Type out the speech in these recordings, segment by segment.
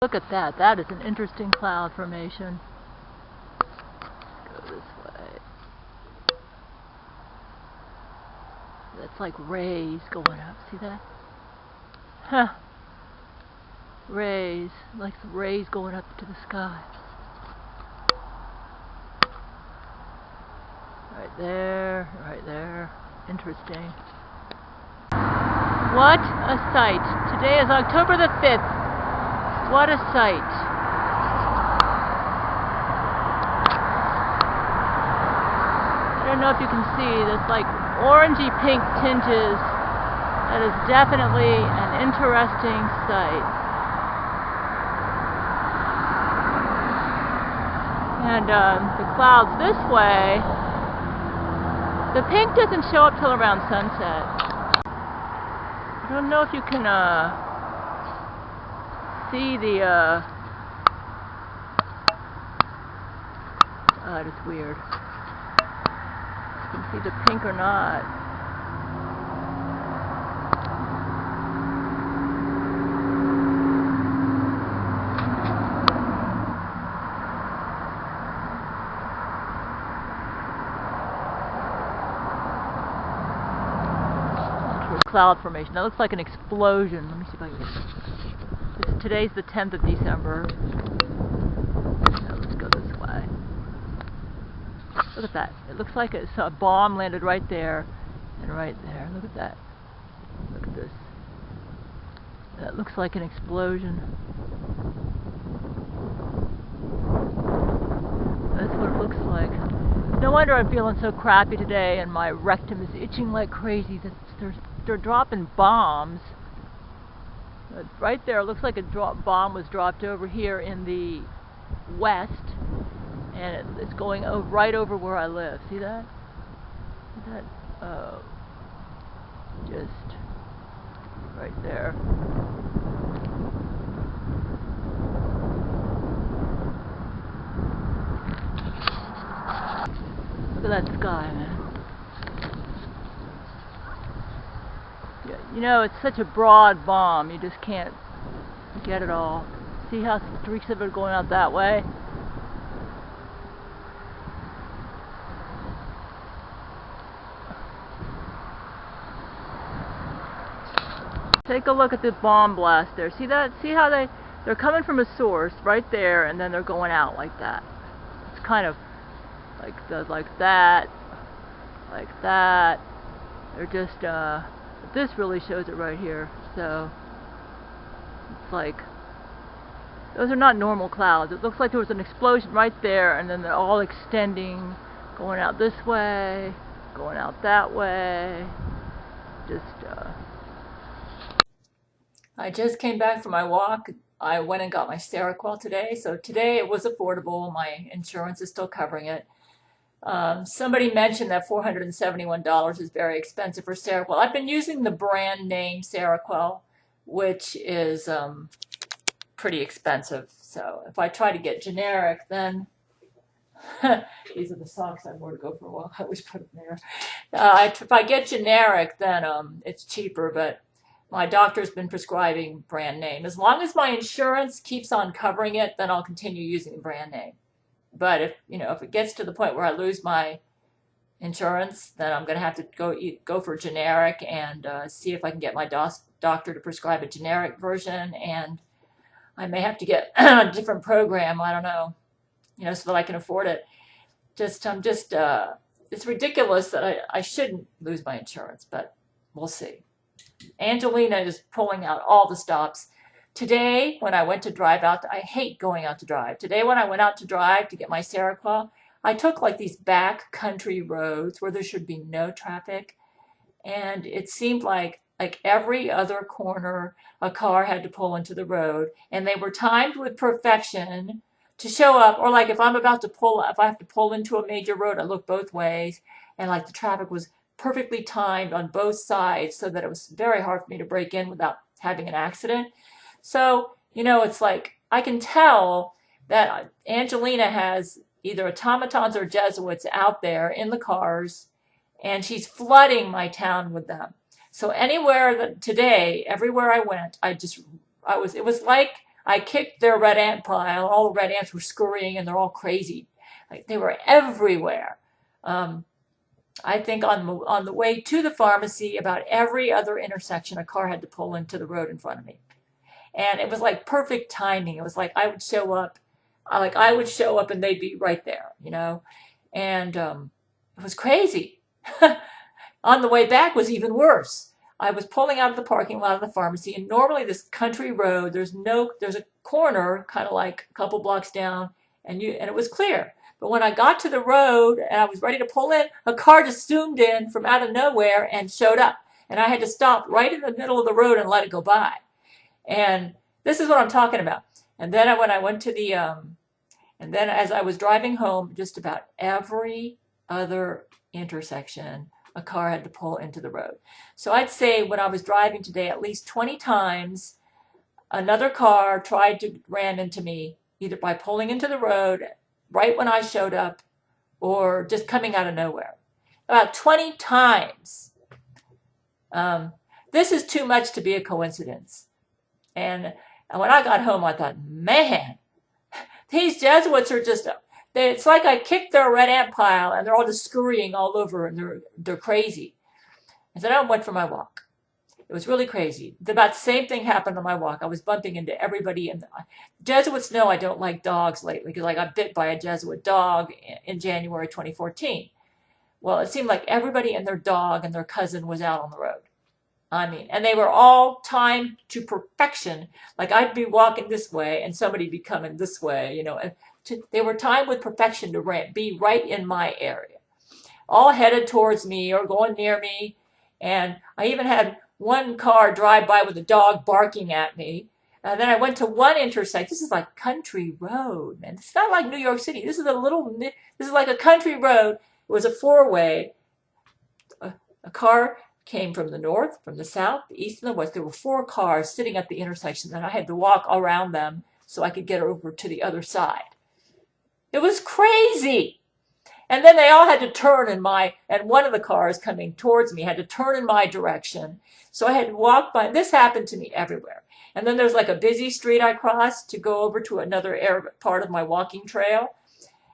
Look at that. That is an interesting cloud formation. Let's go this way. That's like rays going up. See that? Huh. Rays. Like the rays going up to the sky. Right there. Right there. Interesting. What a sight. Today is October the 5th. What a sight. I don't know if you can see, that's like orangey pink tinges. That is definitely an interesting sight. And the clouds this way, the pink doesn't show up till around sunset. I don't know if you can see the it's weird. You can see the pink or not. Cloud formation. That looks like an explosion. Let me see if I can get. Today's the 10th of December. Now let's go this way. Look at that. It looks like a bomb landed right there and right there. Look at that. Look at this. That looks like an explosion. That's what it looks like. No wonder I'm feeling so crappy today and my rectum is itching like crazy. They're dropping bombs. Right there, it looks like a bomb was dropped over here in the west, and it's going right over where I live. See that? See that? Just right there. Look at that sky, man. You know, it's such a broad bomb, you just can't get it all. See how streaks of it are going out that way? Take a look at the bomb blast there. See that? See how they're coming from a source right there, and then they're going out like that. It's kind of like that, like that. They're just this really shows it right here. So it's like those are not normal clouds. It looks like there was an explosion right there, and then they're all extending, going out this way, going out that way. Just I just came back from my walk. I went and got my Seroquel today. So today it was affordable. My insurance is still covering it. Somebody mentioned that $471 is very expensive for Seroquel. I've been using the brand name Seroquel, which is pretty expensive. So if I try to get generic, then these are the socks I wore to go for a walk. I always put them there. If I get generic, then it's cheaper, but my doctor's been prescribing brand name. As long as my insurance keeps on covering it, then I'll continue using the brand name. But if it gets to the point where I lose my insurance, then I'm going to have to go for generic and see if I can get my doctor to prescribe a generic version, and I may have to get a different program. I don't know, so that I can afford it. It's ridiculous that I shouldn't lose my insurance, but we'll see. Angelina is pulling out all the stops. Today, when I went to drive out, I hate going out to drive. Today, when I went out to drive to get my Seroquel, I took like these back country roads where there should be no traffic, and it seemed like every other corner a car had to pull into the road, and they were timed with perfection to show up. Or like if I have to pull into a major road, I look both ways, and like the traffic was perfectly timed on both sides so that it was very hard for me to break in without having an accident. So, it's like I can tell that Angelina has either automatons or Jesuits out there in the cars, and she's flooding my town with them. So everywhere I went, it was like I kicked their red ant pile. All the red ants were scurrying and they're all crazy. Like they were everywhere. Um, I think on the way to the pharmacy, about every other intersection, a car had to pull into the road in front of me. And it was like perfect timing. It was like I would show up and they'd be right there, you know? And it was crazy. On the way back was even worse. I was pulling out of the parking lot of the pharmacy, and normally this country road, there's a corner, kind of like a couple blocks down, and it was clear. But when I got to the road and I was ready to pull in, a car just zoomed in from out of nowhere and showed up. And I had to stop right in the middle of the road and let it go by. And this is what I'm talking about. And then when I went to and then as I was driving home, just about every other intersection, a car had to pull into the road. So I'd say when I was driving today, at least 20 times, another car tried to ram into me, either by pulling into the road right when I showed up or just coming out of nowhere. About 20 times. This is too much to be a coincidence. And when I got home, I thought, man, these Jesuits are just, it's like I kicked their red ant pile and they're all just scurrying all over and they're crazy. And so then I went for my walk. It was really crazy. About the same thing happened on my walk. I was bumping into everybody. And Jesuits know I don't like dogs lately because I got bit by a Jesuit dog in January 2014. Well, it seemed like everybody and their dog and their cousin was out on the road. I mean, and they were all timed to perfection. Like I'd be walking this way and somebody'd be coming this way, you know. They were timed with perfection to be right in my area, all headed towards me or going near me. And I even had one car drive by with a dog barking at me. And then I went to one intersection. This is like country road, man. It's not like New York City. This is like a country road. It was a four-way. A car came from the north, from the south, the east, and the west. There were four cars sitting at the intersection, and I had to walk around them so I could get over to the other side. It was crazy. And then they all had to turn and one of the cars coming towards me had to turn in my direction. So I had to walk by. This happened to me everywhere. And then there's like a busy street I crossed to go over to another part of my walking trail.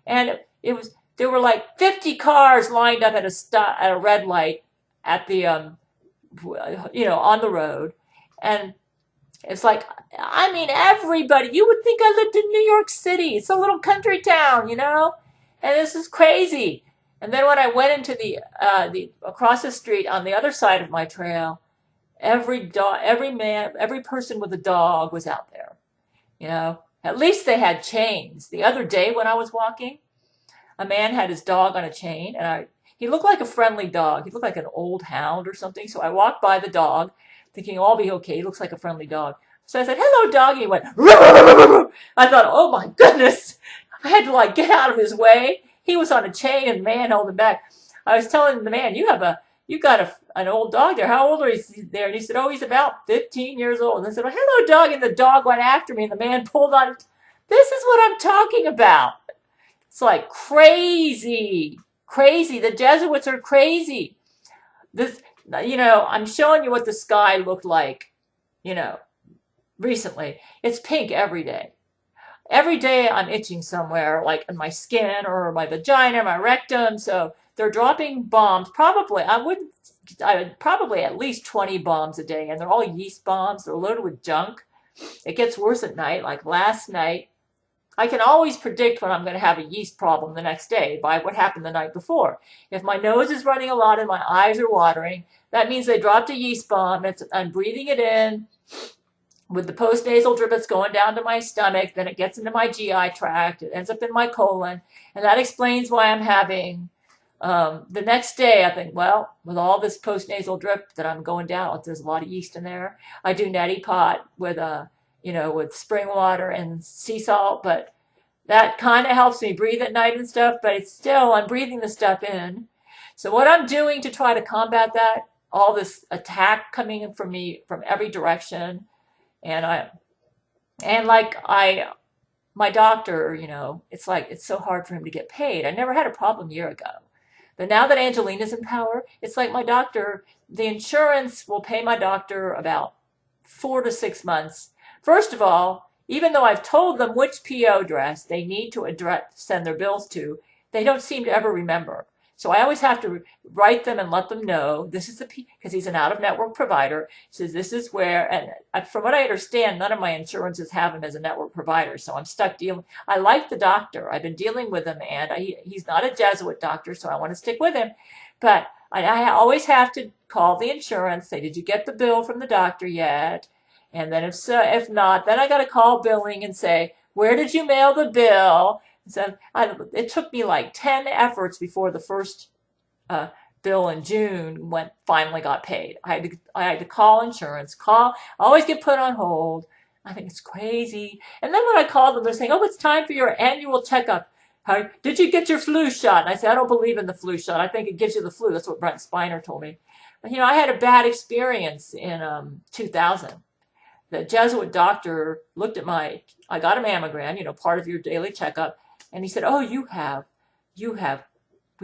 And there were like 50 cars lined up at a red light at the, on the road. And it's like, I mean, everybody, you would think I lived in New York City. It's a little country town, you know? And this is crazy. And then when I went into the across the street on the other side of my trail, every person with a dog was out there. You know, at least they had chains. The other day when I was walking, a man had his dog on a chain, and he looked like a friendly dog. He looked like an old hound or something. So I walked by the dog, thinking, oh, I'll be okay. He looks like a friendly dog. So I said, hello, dog. And he went, I thought, oh my goodness. I had to like get out of his way. He was on a chain and the man held him back. I was telling the man, you got an old dog there. How old are you there? And he said, oh, he's about 15 years old. And I said, well, hello, dog. And the dog went after me and the man pulled on it. This is what I'm talking about. It's like crazy. The Jesuits are crazy. I'm showing you what the sky looked like, recently. It's pink every day. Every day I'm itching somewhere, like in my skin or my vagina, my rectum. So they're dropping bombs. Probably at least 20 bombs a day, and they're all yeast bombs. They're loaded with junk. It gets worse at night. Like last night, I can always predict when I'm going to have a yeast problem the next day by what happened the night before. If my nose is running a lot and my eyes are watering, that means they dropped a yeast bomb. I'm breathing it in with the postnasal drip. It's going down to my stomach. Then it gets into my GI tract. It ends up in my colon. And that explains why I'm having the next day. I think, well, with all this postnasal drip that I'm going down, there's a lot of yeast in there. I do neti pot with with spring water and sea salt, but that kind of helps me breathe at night and stuff, but it's still, I'm breathing the stuff in. So what I'm doing to try to combat that, all this attack coming in from me from every direction, my doctor, it's like, it's so hard for him to get paid. I never had a problem a year ago. But now that Angelina's in power, it's like my doctor, the insurance will pay my doctor about 4 to 6 months. First of all, even though I've told them which PO address they need to send their bills to, they don't seem to ever remember. So I always have to write them and let them know this is the because he's an out-of-network provider. Says this is where, and from what I understand, none of my insurances have him as a network provider. So I'm stuck dealing. I like the doctor. I've been dealing with him, and he's not a Jesuit doctor, so I want to stick with him. But I always have to call the insurance, say, did you get the bill from the doctor yet? And then if so, if not, then I got to call billing and say, where did you mail the bill? So it took me like 10 efforts before the first bill in June finally got paid. I had to call insurance, always get put on hold. I think it's crazy. And then when I called them, they're saying, oh, it's time for your annual checkup. Did you get your flu shot? And I said, I don't believe in the flu shot. I think it gives you the flu. That's what Brent Spiner told me. But, I had a bad experience in 2000. The Jesuit doctor looked at I got a mammogram, part of your daily checkup. And he said, oh, we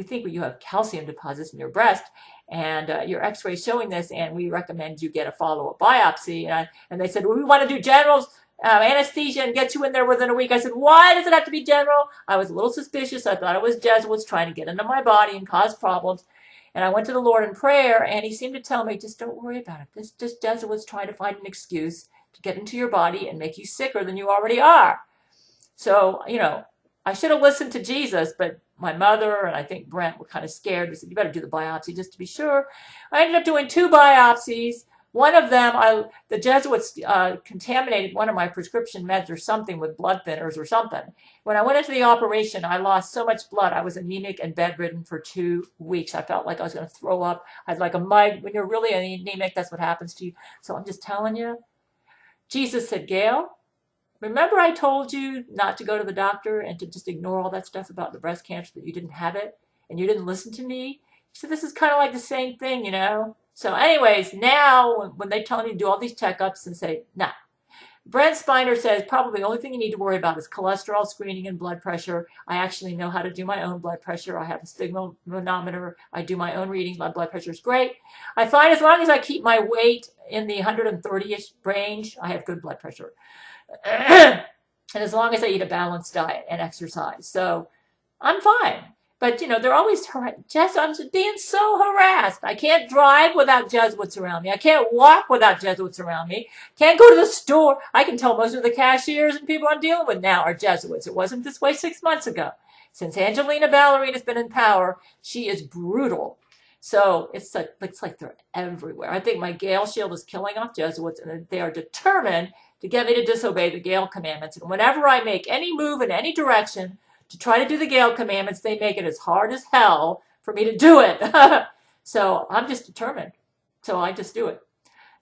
think you have calcium deposits in your breast, and your x-ray showing this, and we recommend you get a follow-up biopsy. And they said, well, we want to do general anesthesia and get you in there within a week. I said, why does it have to be general? I was a little suspicious. I thought it was Jesuits trying to get into my body and cause problems. And I went to the Lord in prayer, and he seemed to tell me, just don't worry about it. This just Jesuits trying to find an excuse to get into your body and make you sicker than you already are. So, I should have listened to Jesus, but my mother and I think Brent were kind of scared. We said, you better do the biopsy just to be sure. I ended up doing 2 biopsies. One of them, the Jesuits contaminated one of my prescription meds or something with blood thinners or something. When I went into the operation, I lost so much blood. I was anemic and bedridden for 2 weeks. I felt like I was going to throw up. I had like a mite. When you're really anemic, that's what happens to you. So I'm just telling you. Jesus said, Gail, remember I told you not to go to the doctor and to just ignore all that stuff about the breast cancer, that you didn't have it and you didn't listen to me? He said, this is kind of like the same thing, So anyways, now when they tell me to do all these checkups and say, nah. Brent Spiner says probably the only thing you need to worry about is cholesterol screening and blood pressure. I actually know how to do my own blood pressure. I have a sphygmomanometer. I do my own readings. My blood pressure is great. I find as long as I keep my weight in the 130-ish range, I have good blood pressure. And as long as I eat a balanced diet and exercise. So I'm fine. But, they're always I'm being so harassed. I can't drive without Jesuits around me. I can't walk without Jesuits around me. Can't go to the store. I can tell most of the cashiers and people I'm dealing with now are Jesuits. It wasn't this way 6 months ago. Since Angelina Ballerina has been in power, she is brutal. So it's like they're everywhere. I think my Gail shield is killing off Jesuits, and they are determined to get me to disobey the Gail commandments. And whenever I make any move in any direction to try to do the Gail commandments, they make it as hard as hell for me to do it. So I'm just determined. So I just do it.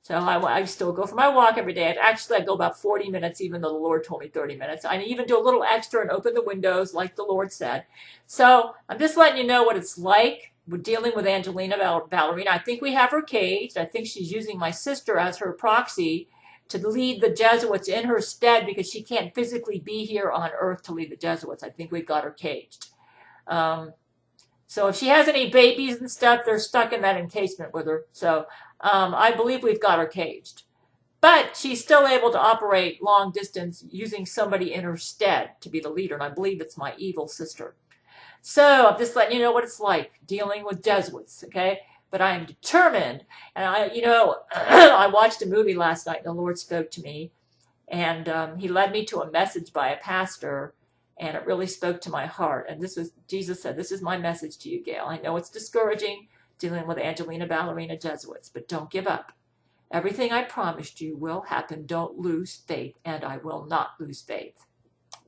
So I still go for my walk every day. I go about 40 minutes, even though the Lord told me 30 minutes. I even do a little extra and open the windows like the Lord said. So I'm just letting you know what it's like. We're dealing with Angelina Ballerina. I think we have her caged. I think she's using my sister as her proxy to lead the Jesuits in her stead because she can't physically be here on earth to lead the Jesuits. I think we've got her caged. So if she has any babies and stuff, they're stuck in that encasement with her. So I believe we've got her caged. But she's still able to operate long distance using somebody in her stead to be the leader. And I believe it's my evil sister. So I'm just letting you know what it's like dealing with Jesuits, okay? But I am determined. And I watched a movie last night and the Lord spoke to me. And he led me to a message by a pastor. And it really spoke to my heart. And Jesus said, this is my message to you, Gail. I know it's discouraging dealing with Angelina Ballerina Jesuits, but don't give up. Everything I promised you will happen. Don't lose faith, and I will not lose faith.